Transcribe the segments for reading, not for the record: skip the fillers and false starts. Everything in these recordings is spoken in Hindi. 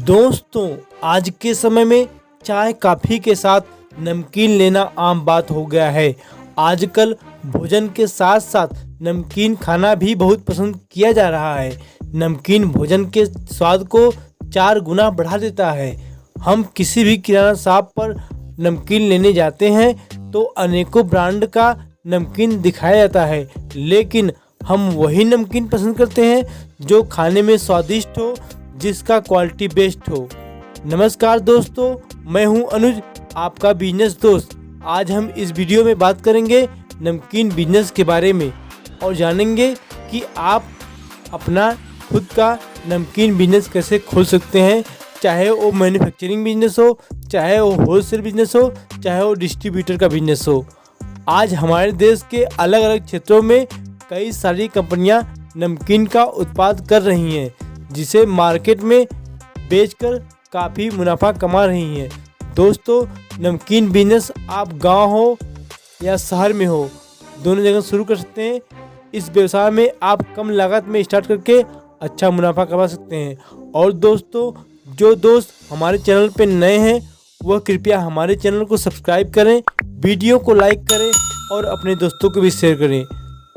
दोस्तों, आज के समय में चाय कॉफ़ी के साथ नमकीन लेना आम बात हो गया है। आजकल भोजन के साथ साथ नमकीन खाना भी बहुत पसंद किया जा रहा है। नमकीन भोजन के स्वाद को 4 गुना बढ़ा देता है। हम किसी भी किराना शॉप पर नमकीन लेने जाते हैं तो अनेकों ब्रांड का नमकीन दिखाया जाता है, लेकिन हम वही नमकीन पसंद करते हैं जो खाने में स्वादिष्ट हो, जिसका क्वालिटी बेस्ट हो। नमस्कार दोस्तों, मैं हूं अनुज, आपका बिजनेस दोस्त। आज हम इस वीडियो में बात करेंगे नमकीन बिजनेस के बारे में और जानेंगे कि आप अपना खुद का नमकीन बिजनेस कैसे खोल सकते हैं, चाहे वो मैन्युफैक्चरिंग बिजनेस हो, चाहे वो होलसेल बिजनेस हो, चाहे वो डिस्ट्रीब्यूटर का बिजनेस हो। आज हमारे देश के अलग अलग क्षेत्रों में कई सारी कंपनियां नमकीन का उत्पाद कर रही हैं, जिसे मार्केट में बेचकर काफ़ी मुनाफा कमा रही हैं। दोस्तों, नमकीन बिजनेस आप गांव हो या शहर में हो, दोनों जगह शुरू कर सकते हैं। इस व्यवसाय में आप कम लागत में स्टार्ट करके अच्छा मुनाफा कमा सकते हैं। और दोस्तों, जो दोस्त हमारे चैनल पे नए हैं वह कृपया हमारे चैनल को सब्सक्राइब करें, वीडियो को लाइक करें और अपने दोस्तों को भी शेयर करें।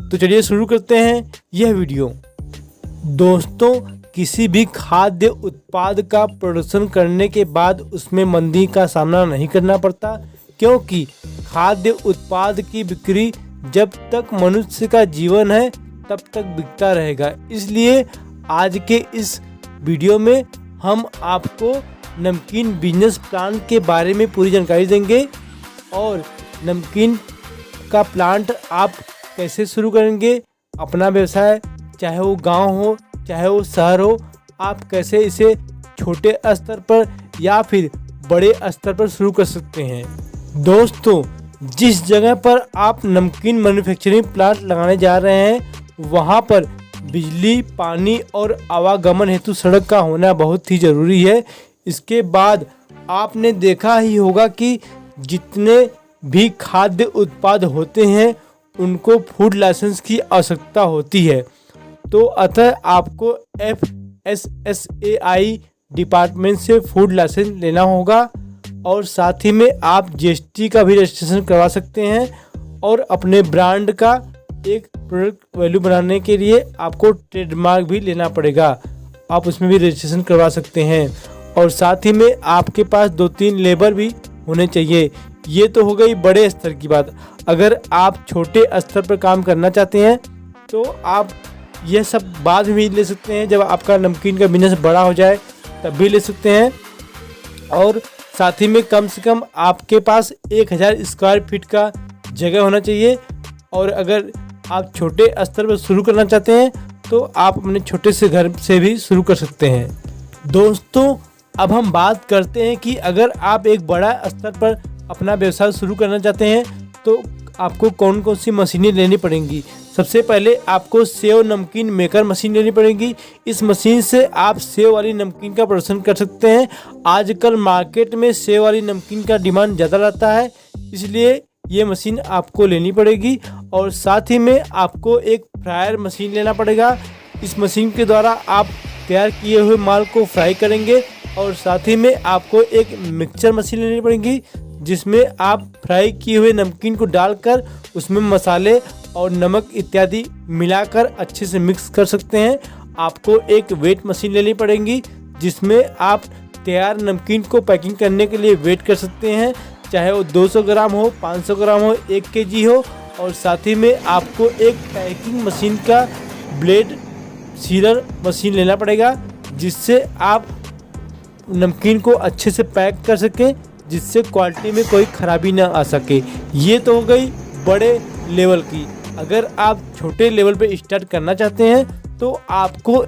तो चलिए शुरू करते हैं यह वीडियो। दोस्तों, किसी भी खाद्य उत्पाद का प्रोडक्शन करने के बाद उसमें मंदी का सामना नहीं करना पड़ता, क्योंकि खाद्य उत्पाद की बिक्री जब तक मनुष्य का जीवन है तब तक बिकता रहेगा। इसलिए आज के इस वीडियो में हम आपको नमकीन बिजनेस प्लान के बारे में पूरी जानकारी देंगे और नमकीन का प्लांट आप कैसे शुरू करेंगे। अपना व्यवसाय, चाहे वो गांव हो चाहे वो शहर हो, आप कैसे इसे छोटे स्तर पर या फिर बड़े स्तर पर शुरू कर सकते हैं। दोस्तों, जिस जगह पर आप नमकीन मैन्युफैक्चरिंग प्लांट लगाने जा रहे हैं वहां पर बिजली, पानी और आवागमन हेतु सड़क का होना बहुत ही ज़रूरी है। इसके बाद आपने देखा ही होगा कि जितने भी खाद्य उत्पाद होते हैं उनको फूड लाइसेंस की आवश्यकता होती है। तो अतः आपको FSSAI डिपार्टमेंट से फूड लाइसेंस लेना होगा और साथ ही में आप GST का भी रजिस्ट्रेशन करवा सकते हैं। और अपने ब्रांड का एक प्रोडक्ट वैल्यू बनाने के लिए आपको ट्रेडमार्क भी लेना पड़ेगा, आप उसमें भी रजिस्ट्रेशन करवा सकते हैं। और साथ ही में आपके पास 2-3 लेबर भी होने चाहिए। ये तो हो गई बड़े स्तर की बात। अगर आप छोटे स्तर पर काम करना चाहते हैं तो आप यह सब बाद में ले सकते हैं, जब आपका नमकीन का बिजनेस बड़ा हो जाए तब भी ले सकते हैं। और साथ ही में कम से कम आपके पास 1000 स्क्वायर फीट का जगह होना चाहिए। और अगर आप छोटे स्तर पर शुरू करना चाहते हैं तो आप अपने छोटे से घर से भी शुरू कर सकते हैं। दोस्तों, अब हम बात करते हैं कि अगर आप एक बड़ा स्तर पर अपना व्यवसाय शुरू करना चाहते हैं तो आपको कौन कौन सी मशीनें लेनी पड़ेंगी। सबसे पहले आपको सेव नमकीन मेकर मशीन लेनी पड़ेगी। इस मशीन से आप सेव वाली नमकीन का प्रोडक्शन कर सकते हैं। आजकल मार्केट में सेव वाली नमकीन का डिमांड ज़्यादा रहता है, इसलिए ये मशीन आपको लेनी पड़ेगी। और साथ ही में आपको एक फ्रायर मशीन लेना पड़ेगा। इस मशीन के द्वारा आप तैयार किए हुए माल को फ्राई करेंगे। और साथ ही में आपको एक मिक्सचर मशीन लेनी पड़ेगी, जिसमें आप फ्राई किए हुए नमकीन को डालकर उसमें मसाले और नमक इत्यादि मिलाकर अच्छे से मिक्स कर सकते हैं। आपको एक वेट मशीन लेनी पड़ेगी, जिसमें आप तैयार नमकीन को पैकिंग करने के लिए वेट कर सकते हैं, चाहे वो 200 ग्राम हो, 500 ग्राम हो, 1 kg हो। और साथ ही में आपको एक पैकिंग मशीन का ब्लेड सीलर मशीन लेना पड़ेगा, जिससे आप नमकीन को अच्छे से पैक कर सकें, जिससे क्वालिटी में कोई ख़राबी ना आ सके। ये तो हो गई बड़े लेवल की। अगर आप छोटे लेवल पे स्टार्ट करना चाहते हैं तो आपको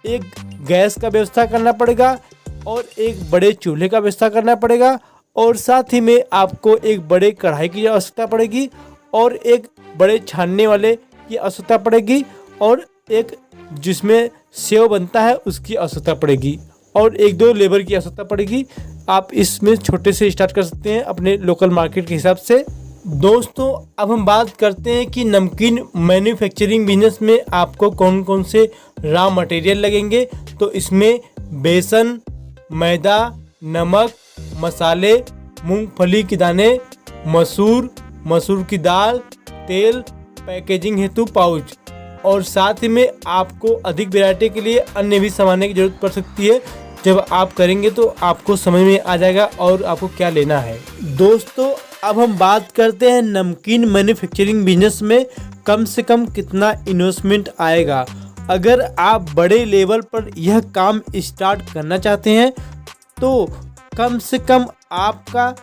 एक गैस का व्यवस्था करना पड़ेगा और एक बड़े चूल्हे का व्यवस्था करना पड़ेगा। और साथ ही में आपको एक बड़े कढ़ाई की आवश्यकता पड़ेगी और एक बड़े छानने वाले की आवश्यकता पड़ेगी और एक जिसमें सेव बनता है उसकी आवश्यकता पड़ेगी और 1-2 लेबर की आवश्यकता पड़ेगी। आप इसमें छोटे से स्टार्ट कर सकते हैं अपने लोकल मार्केट के हिसाब से। दोस्तों, अब हम बात करते हैं कि नमकीन मैन्युफैक्चरिंग बिजनेस में आपको कौन कौन से रॉ मटेरियल लगेंगे। तो इसमें बेसन, मैदा, नमक, मसाले, मूंगफली के दाने, मसूर की दाल, तेल, पैकेजिंग हेतु पाउच और साथ ही में आपको अधिक वैरायटी के लिए अन्य भी सामान की जरूरत पड़ सकती है। जब आप करेंगे तो आपको समझ में आ जाएगा और आपको क्या लेना है। दोस्तों, अब हम बात करते हैं नमकीन मैन्युफैक्चरिंग बिजनेस में कम से कम कितना इन्वेस्टमेंट आएगा। अगर आप बड़े लेवल पर यह काम स्टार्ट करना चाहते हैं तो कम से कम आपका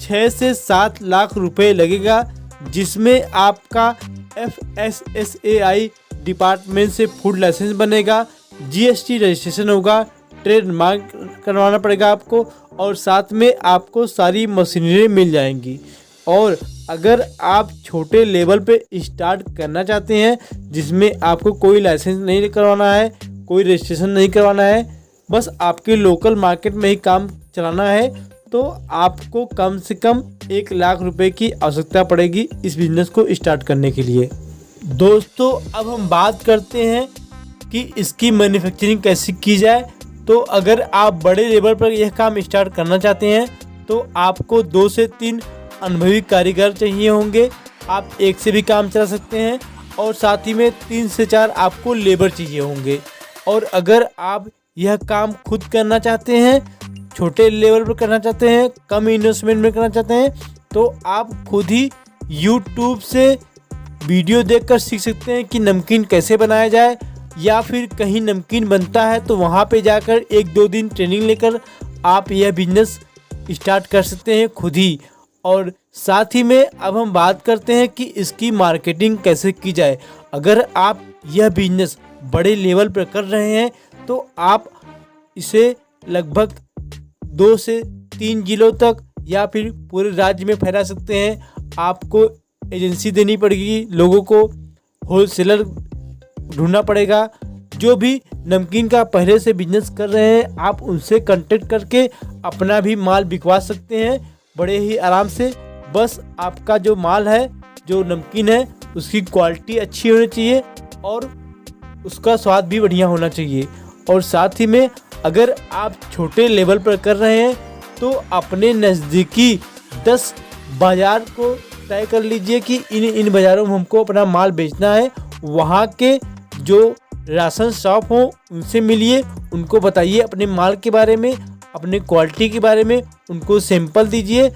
6 से 7 लाख रुपए लगेगा, जिसमें आपका FSSAI डिपार्टमेंट से फूड लाइसेंस बनेगा, GST रजिस्ट्रेशन होगा, ट्रेडमार्क करवाना पड़ेगा आपको और साथ में आपको सारी मशीनरी मिल जाएंगी। और अगर आप छोटे लेवल पे स्टार्ट करना चाहते हैं जिसमें आपको कोई लाइसेंस नहीं करवाना है, कोई रजिस्ट्रेशन नहीं करवाना है, बस आपके लोकल मार्केट में ही काम चलाना है, तो आपको कम से कम 1 लाख रुपए की आवश्यकता पड़ेगी इस बिजनेस को स्टार्ट करने के लिए। दोस्तों, अब हम बात करते हैं कि इसकी मैन्युफैक्चरिंग कैसे की जाए। तो अगर आप बड़े लेवल पर यह काम स्टार्ट करना चाहते हैं तो आपको 2 से 3 अनुभवी कारीगर चाहिए होंगे। आप एक से भी काम चला सकते हैं और साथ ही में 3 से 4 आपको लेबर चाहिए होंगे। और अगर आप यह काम खुद करना चाहते हैं, छोटे लेवल पर करना चाहते हैं, कम इन्वेस्टमेंट में करना चाहते हैं, तो आप खुद ही YouTube से वीडियो देखकर सीख सकते हैं कि नमकीन कैसे बनाया जाए, या फिर कहीं नमकीन बनता है तो वहाँ पे जाकर 1-2 दिन ट्रेनिंग लेकर आप यह बिजनेस स्टार्ट कर सकते हैं खुद ही। और साथ ही में अब हम बात करते हैं कि इसकी मार्केटिंग कैसे की जाए। अगर आप यह बिजनेस बड़े लेवल पर कर रहे हैं तो आप इसे लगभग 2 से 3 जिलों तक या फिर पूरे राज्य में फैला सकते हैं। आपको एजेंसी देनी पड़ेगी, लोगों को होलसेलर ढूंढना पड़ेगा। जो भी नमकीन का पहले से बिजनेस कर रहे हैं आप उनसे कांटेक्ट करके अपना भी माल बिकवा सकते हैं बड़े ही आराम से। बस आपका जो माल है, जो नमकीन है, उसकी क्वालिटी अच्छी होनी चाहिए और उसका स्वाद भी बढ़िया होना चाहिए। और साथ ही में अगर आप छोटे लेवल पर कर रहे हैं तो अपने नज़दीकी 10 बाज़ार को तय कर लीजिए कि इन बाज़ारों में हमको अपना माल बेचना है। वहाँ के जो राशन शॉप हो उनसे मिलिए, उनको बताइए अपने माल के बारे में, अपने क्वालिटी के बारे में, उनको सैंपल दीजिए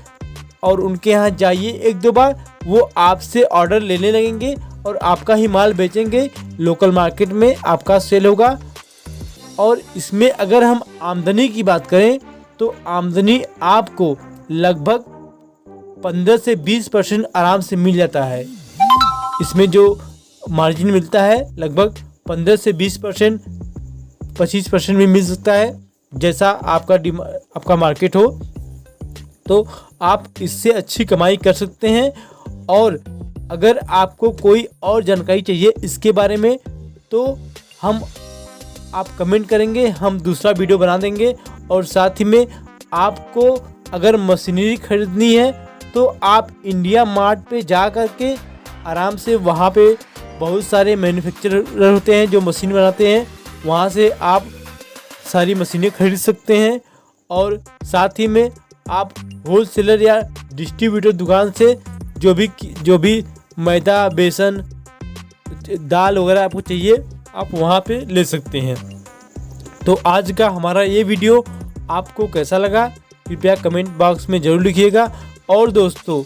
और उनके यहाँ जाइए 1-2 बार। वो आपसे ऑर्डर लेने लगेंगे और आपका ही माल बेचेंगे, लोकल मार्केट में आपका सेल होगा। और इसमें अगर हम आमदनी की बात करें तो आमदनी आपको लगभग 15 से 20% आराम से मिल जाता है। इसमें जो मार्जिन मिलता है लगभग 15 से 20%, 25% भी मिल सकता है, जैसा आपका मार्केट हो। तो आप इससे अच्छी कमाई कर सकते हैं। और अगर आपको कोई और जानकारी चाहिए इसके बारे में तो आप कमेंट करेंगे, हम दूसरा वीडियो बना देंगे। और साथ ही में आपको अगर मशीनरी खरीदनी है तो आप इंडिया मार्ट पे जा कर के आराम से, वहाँ पे बहुत सारे मैन्युफैक्चरर होते हैं जो मशीन बनाते हैं, वहाँ से आप सारी मशीनें खरीद सकते हैं। और साथ ही में आप होलसेलर या डिस्ट्रीब्यूटर दुकान से जो भी मैदा, बेसन, दाल वगैरह आपको चाहिए आप वहाँ पे ले सकते हैं। तो आज का हमारा ये वीडियो आपको कैसा लगा कृपया कमेंट बॉक्स में ज़रूर लिखिएगा। और दोस्तों,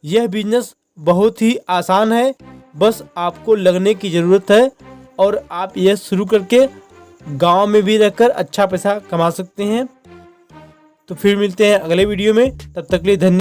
यह बिजनेस बहुत ही आसान है, बस आपको लगने की ज़रूरत है और आप यह शुरू करके गांव में भी रहकर अच्छा पैसा कमा सकते हैं। तो फिर मिलते हैं अगले वीडियो में, तब तक के लिए धन्यवाद।